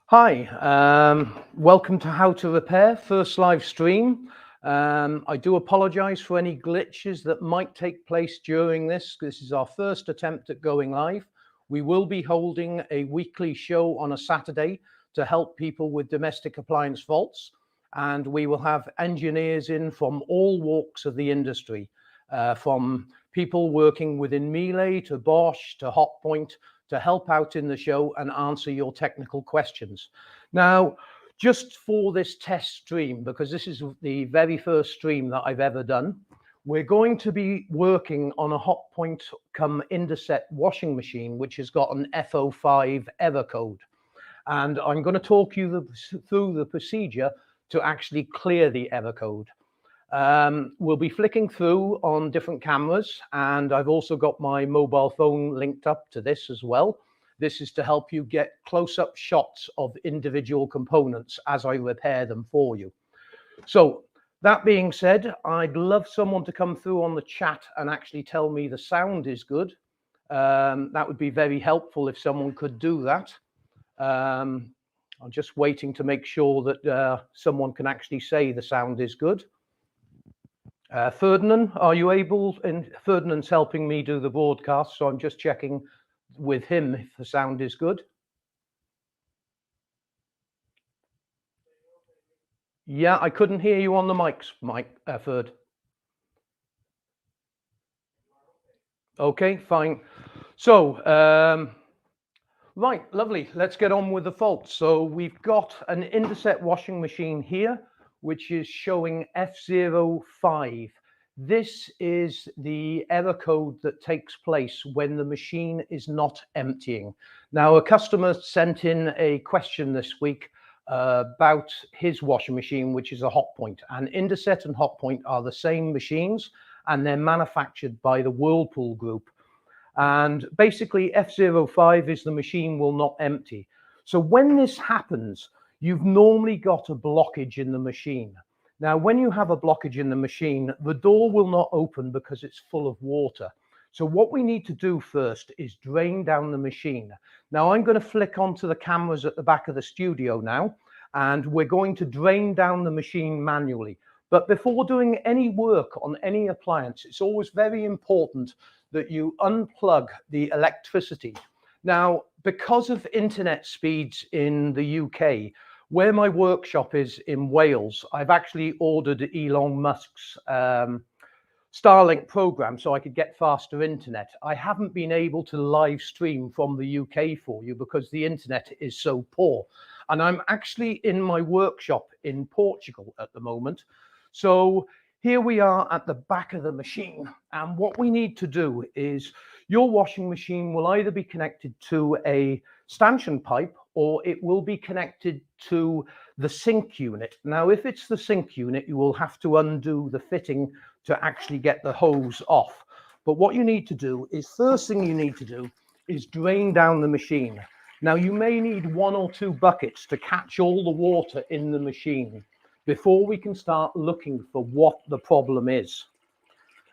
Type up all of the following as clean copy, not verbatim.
Hi, welcome to How to Repair, first live stream. I do apologize for any glitches that might take place during this. This is our first attempt at going live. We will be holding a weekly show on a Saturday to help people with domestic appliance faults. And we will have engineers in from all walks of the industry, from people working within Miele to Bosch to Hotpoint, to help out in the show and answer your technical questions. Now, just for this test stream, because this is the very first stream that I've ever done, we're going to be working on a Hotpoint come Indesit washing machine, which has got an F05 error code. And I'm going to talk you through the procedure to actually clear the error code. We'll be flicking through on different cameras, and I've also got my mobile phone linked up to this as well. This is to help you get close-up shots of individual components as I repair them for you. So that being said, I'd love someone to come through on the chat and actually tell me the sound is good. That would be very helpful if someone could do that. I'm just waiting to make sure that someone can actually say the sound is good. Ferdinand, are you able? And Ferdinand's helping me do the broadcast, so I'm just checking with him if the sound is good. Yeah, I couldn't hear you on the mics, Mike, Ferd. Okay, fine. So, right, lovely. Let's get on with the faults. So we've got an Indesit washing machine here, which is showing F05. This is the error code that takes place when the machine is not emptying. Now, a customer sent in a question this week about his washing machine, which is a Hotpoint. And Indesit and Hotpoint are the same machines, and they're manufactured by the Whirlpool Group. And basically, F05 is the machine will not empty. So when this happens, you've normally got a blockage in the machine. Now, when you have a blockage in the machine, the door will not open because it's full of water. So what we need to do first is drain down the machine. Now, I'm going to flick onto the cameras at the back of the studio now, and we're going to drain down the machine manually. But before doing any work on any appliance, it's always very important that you unplug the electricity. Now, because of internet speeds in the UK, where my workshop is in Wales, I've actually ordered Elon Musk's Starlink program so I could get faster internet. I haven't been able to live stream from the UK for you because the internet is so poor. And I'm actually in my workshop in Portugal at the moment. So here we are at the back of the machine. And what we need to do is your washing machine will either be connected to a stanchion pipe or it will be connected to the sink unit. Now, if it's the sink unit, you will have to undo the fitting to actually get the hose off. But what you need to do is, first thing you need to do is drain down the machine. Now, you may need 1 or 2 buckets to catch all the water in the machine before we can start looking for what the problem is.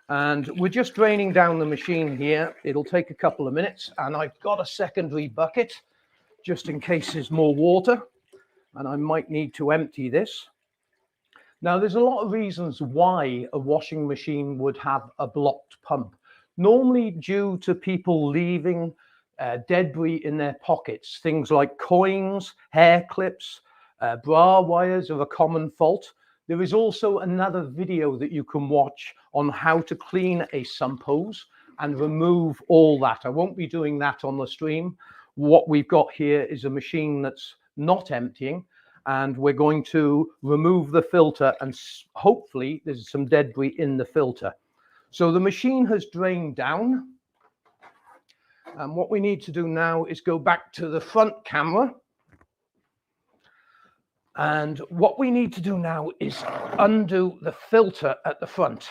And we're just draining down the machine here. It'll take a couple of minutes, and I've got a secondary bucket just in case there's more water, and I might need to empty this. Now, there's a lot of reasons why a washing machine would have a blocked pump. Normally due to people leaving debris in their pockets, things like coins, hair clips, bra wires are a common fault. There is also another video that you can watch on how to clean a sump hose and remove all that. I won't be doing that on the stream. What we've got here is a machine that's not emptying, and we're going to remove the filter, and hopefully there's some debris in the filter. So the machine has drained down. And what we need to do now is go back to the front camera. And what we need to do now is undo the filter at the front.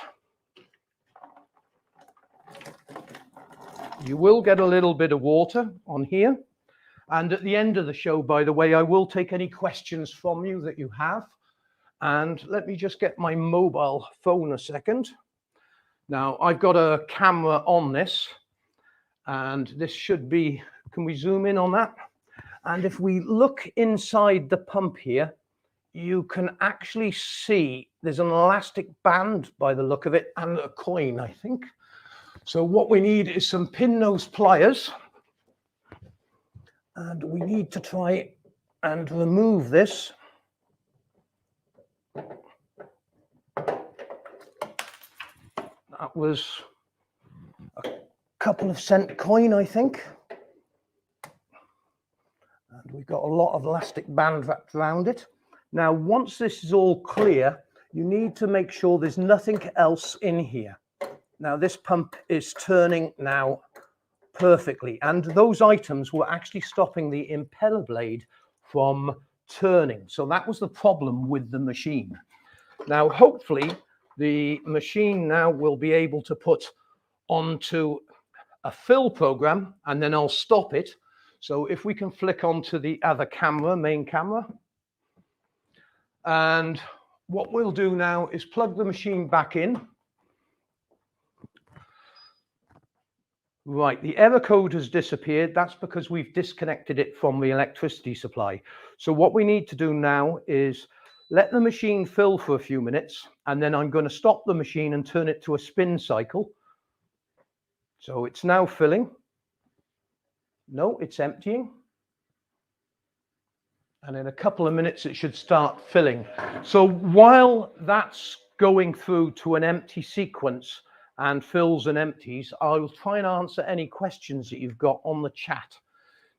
You will get a little bit of water on here. And at the end of the show, by the way, I will take any questions from you that you have. And let me just get my mobile phone a second. Now, I've got a camera on this, and this should be, can we zoom in on that? And if we look inside the pump here, you can actually see there's an elastic band by the look of it and a coin, I think. So what we need is some pin nose pliers, and we need to try and remove this. That was a couple of cent coin, I think. And we've got a lot of elastic band wrapped around it. Now, once this is all clear, you need to make sure there's nothing else in here. Now, this pump is turning now perfectly, and those items were actually stopping the impeller blade from turning. So that was the problem with the machine. Now, hopefully, the machine now will be able to put onto a fill program, and then I'll stop it. So if we can flick onto the other camera, main camera. And what we'll do now is plug the machine back in. Right, the error code has disappeared. That's because we've disconnected it from the electricity supply. So what we need to do now is let the machine fill for a few minutes, and then I'm going to stop the machine and turn it to a spin cycle. So it's now filling. No, it's emptying. And in a couple of minutes, it should start filling. So while that's going through to an empty sequence and fills and empties, I'll try and answer any questions that you've got on the chat.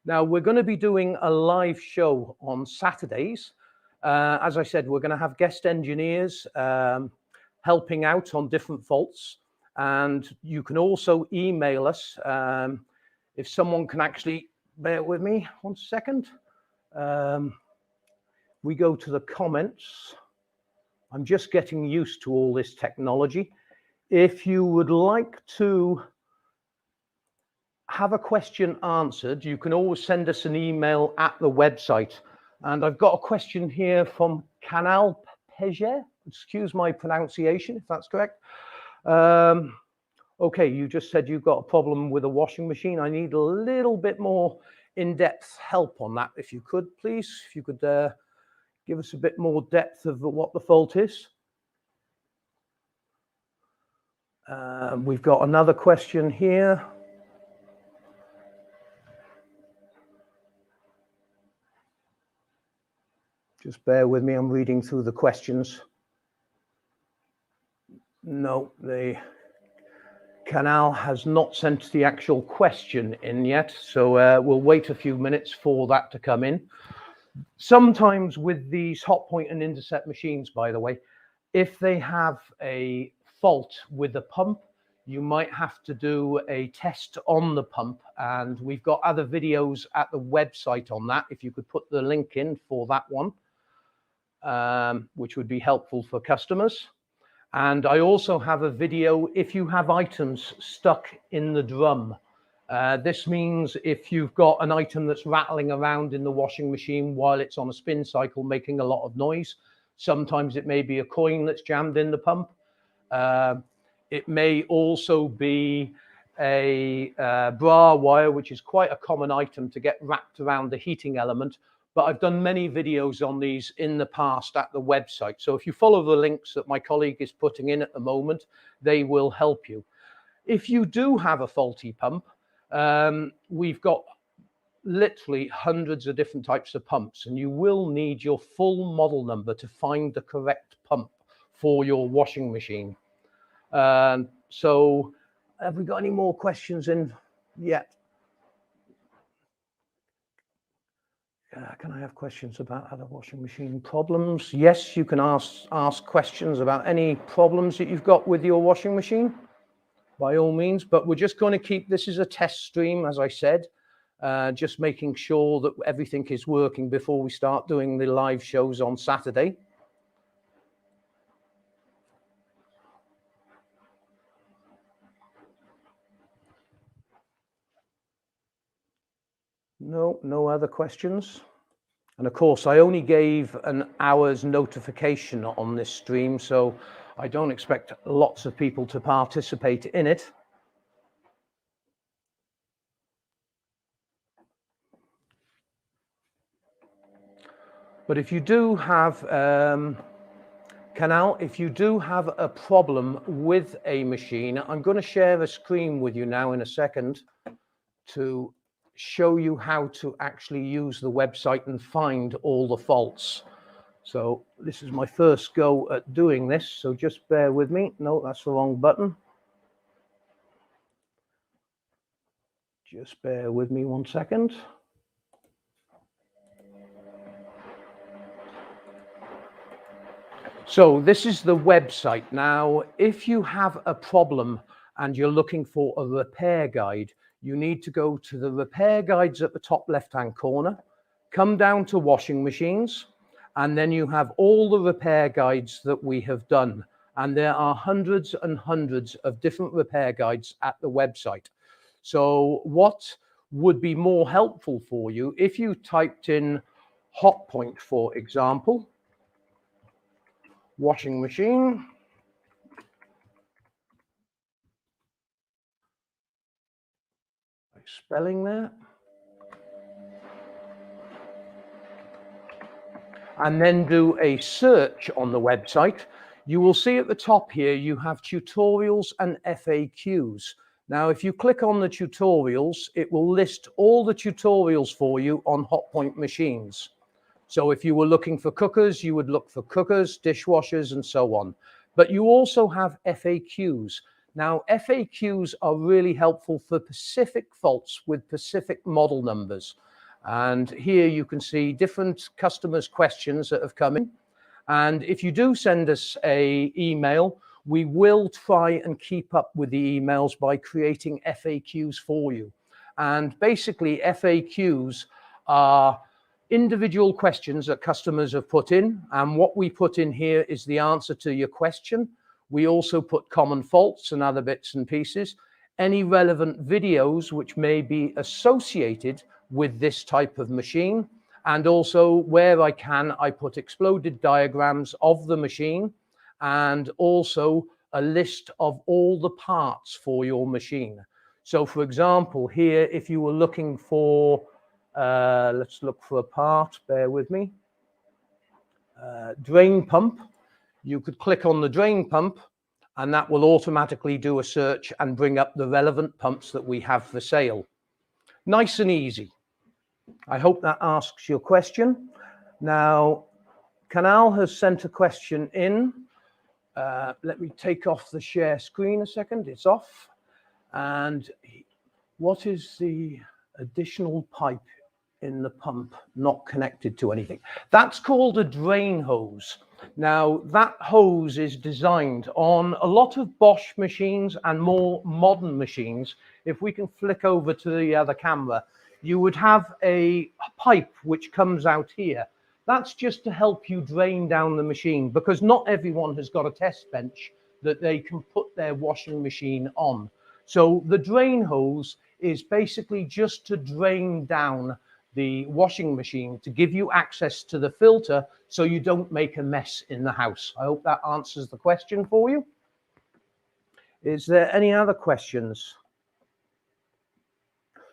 Now, we're going to be doing a live show on Saturdays. As I said, we're going to have guest engineers helping out on different faults. And you can also email us if someone can actually bear with me 1 second. We go to the comments. I'm just getting used to all this technology. If you would like to have a question answered, you can always send us an email at the website. And I've got a question here from Canal Peje. Excuse my pronunciation, if that's correct. Okay, you just said you've got a problem with a washing machine. I need a little bit more in-depth help on that, if you could, please. If you could give us a bit more depth of what the fault is. We've got another question here. Just bear with me, I'm reading through the questions. No, the Canal has not sent the actual question in yet, so we'll wait a few minutes for that to come in. Sometimes with these Hotpoint and Indesit machines, by the way, if they have a fault with the pump, you might have to do a test on the pump, and we've got other videos at the website on that. If you could put the link in for that one, which would be helpful for customers. And I also have a video if you have items stuck in the drum. This means if you've got an item that's rattling around in the washing machine while it's on a spin cycle making a lot of noise, sometimes it may be a coin that's jammed in the pump. It may also be a bra wire, which is quite a common item to get wrapped around the heating element. But I've done many videos on these in the past at the website. So if you follow the links that my colleague is putting in at the moment, they will help you. If you do have a faulty pump, we've got literally hundreds of different types of pumps, and you will need your full model number to find the correct pump for your washing machine. So have we got any more questions in yet? Can I have questions about other washing machine problems? Yes, you can ask questions about any problems that you've got with your washing machine, by all means. But we're just going to keep this as a test stream, as I said, just making sure that everything is working before we start doing the live shows on Saturday. No other questions. And of course, I only gave an hour's notification on this stream, so I don't expect lots of people to participate in it. But if you do have if you do have a problem with a machine, I'm going to share a screen with you now in a second to show you how to actually use the website and find all the faults. So this is my first go at doing this, so just bear with me. No, that's the wrong button. Just bear with me 1 second. So this is the website. Now, if you have a problem and you're looking for a repair guide, you need to go to the repair guides at the top left-hand corner, come down to washing machines, and then you have all the repair guides that we have done. And there are hundreds and hundreds of different repair guides at the website. So what would be more helpful for you if you typed in Hotpoint, for example, washing machine. Spelling there. And then do a search on the website. You will see at the top here, you have tutorials and FAQs. Now, if you click on the tutorials, it will list all the tutorials for you on Hotpoint machines. So if you were looking for cookers, you would look for cookers, dishwashers, and so on. But you also have FAQs. Now, FAQs are really helpful for specific faults with specific model numbers. And here you can see different customers' questions that have come in. And if you do send us an email, we will try and keep up with the emails by creating FAQs for you. And basically, FAQs are individual questions that customers have put in, and what we put in here is the answer to your question. We also put common faults and other bits and pieces, any relevant videos which may be associated with this type of machine, and also where I can, I put exploded diagrams of the machine and also a list of all the parts for your machine. So for example, here, if you were looking for let's look for a part, bear with me. Drain pump. You could click on the drain pump and that will automatically do a search and bring up the relevant pumps that we have for sale. Nice and easy. I hope that asks your question. Now, Canal has sent a question in. Let me take off the share screen a second. It's off. And what is the additional pipe in the pump not connected to anything? That's called a drain hose. Now, that hose is designed on a lot of Bosch machines and more modern machines. If we can flick over to the other camera, you would have a pipe which comes out here. That's just to help you drain down the machine, because not everyone has got a test bench that they can put their washing machine on. So the drain hose is basically just to drain down the washing machine to give you access to the filter so you don't make a mess in the house. I hope that answers the question for you. Is there any other questions?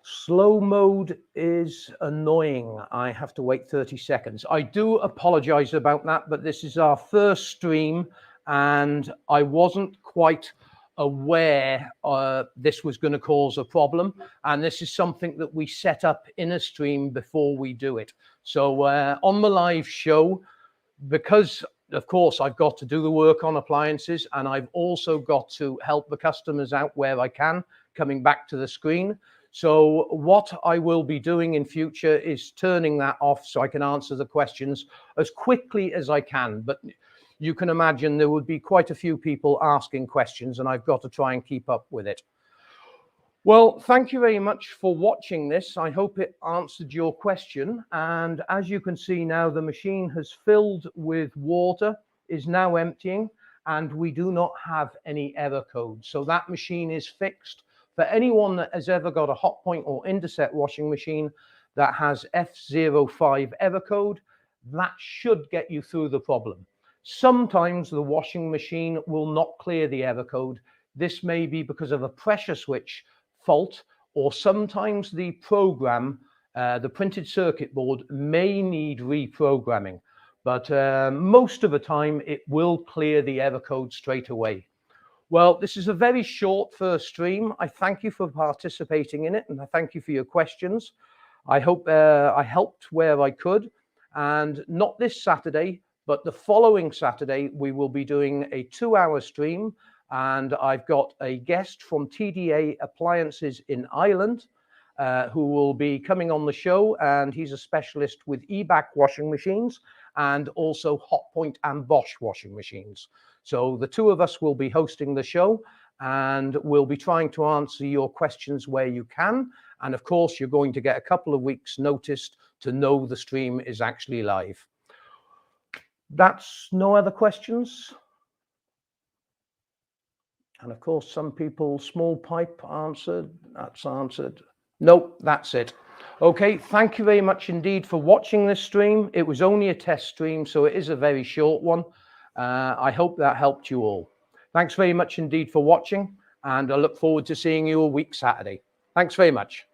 Slow mode is annoying. I have to wait 30 seconds. I do apologize about that, but this is our first stream and I wasn't quite aware this was going to cause a problem, and this is something that we set up in a stream before we do it. So on the live show, because of course I've got to do the work on appliances and I've also got to help the customers out where I can, coming back to the screen. So what I will be doing in future is turning that off so I can answer the questions as quickly as I can. But you can imagine there would be quite a few people asking questions and I've got to try and keep up with it. Well, thank you very much for watching this. I hope it answered your question. And as you can see now, the machine has filled with water, is now emptying, and we do not have any error code. So that machine is fixed. For anyone that has ever got a Hotpoint or Indesit washing machine that has F05 error code, that should get you through the problem. Sometimes the washing machine will not clear the error code. This may be because of a pressure switch fault, or sometimes the program the printed circuit board may need reprogramming, but most of the time it will clear the error code straight away. Well, this is a very short first stream. I thank you for participating in it, and I thank you for your questions. I hope I helped where I could, and not this Saturday, but the following Saturday, we will be doing a 2-hour stream, and I've got a guest from TDA Appliances in Ireland who will be coming on the show, and he's a specialist with EBAC washing machines and also Hotpoint and Bosch washing machines. So the two of us will be hosting the show, and we'll be trying to answer your questions where you can. And of course, you're going to get a couple of weeks notice to know the stream is actually live. That's no other questions. And of course, some people, small pipe answered, that's answered. Nope, that's it. Okay, thank you very much indeed for watching this stream. It was only a test stream, so it is a very short one. I hope that helped you all. Thanks very much indeed for watching, and I look forward to seeing you a week Saturday. Thanks very much.